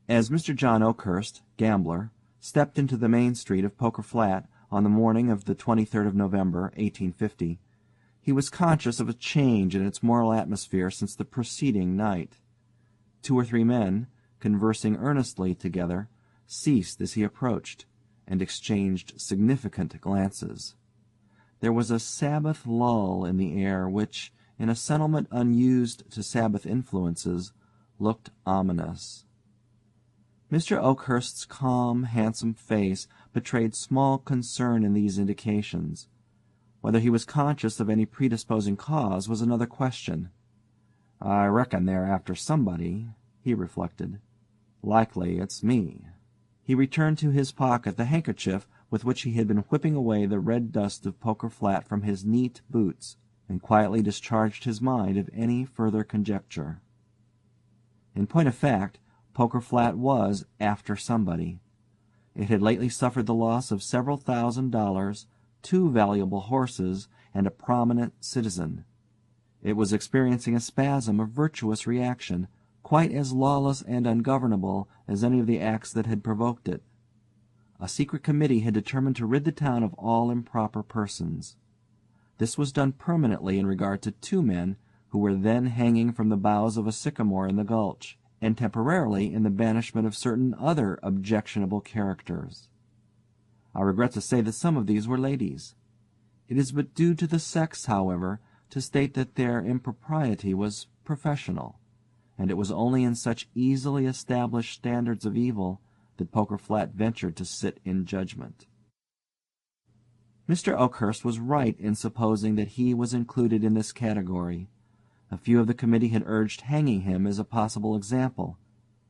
As Mr. John Oakhurst, gambler, stepped into the main street of Poker Flat on the morning of the 23rd of November, 1850, he was conscious of a change in its moral atmosphere since the preceding night. Two or three men, conversing earnestly together, ceased as he approached, and exchanged significant glances. There was a Sabbath lull in the air which, in a settlement unused to Sabbath influences, looked ominous. Mr. Oakhurst's calm, handsome face betrayed small concern in these indications. Whether he was conscious of any predisposing cause was another question. "I reckon they're after somebody," he reflected. "Likely it's me." He returned to his pocket the handkerchief with which he had been whipping away the red dust of Poker Flat from his neat boots, and quietly discharged his mind of any further conjecture. In point of fact, Poker Flat was after somebody. It had lately suffered the loss of several $1,000s, 2 valuable horses, and a prominent citizen. It was experiencing a spasm of virtuous reaction, quite as lawless and ungovernable as any of the acts that had provoked it. A secret committee had determined to rid the town of all improper persons. This was done permanently in regard to 2 men who were then hanging from the boughs of a sycamore in the gulch, and temporarily in the banishment of certain other objectionable characters. I regret to say that some of these were ladies. It is but due to the sex, however, to state that their impropriety was professional, and it was only in such easily established standards of evil that Poker Flat ventured to sit in judgment. Mr. Oakhurst was right in supposing that he was included in this category. A few of the committee had urged hanging him as a possible example,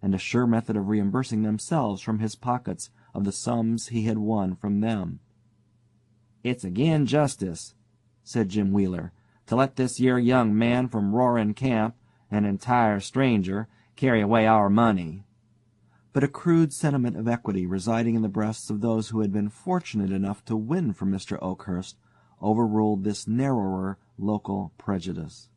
and a sure method of reimbursing themselves from his pockets of the sums he had won from them. "It's agin justice," said Jim Wheeler, "to let this yer young man from Roaring Camp, an entire stranger, carry away our money." But a crude sentiment of equity residing in the breasts of those who had been fortunate enough to win from Mr. Oakhurst overruled this narrower local prejudice.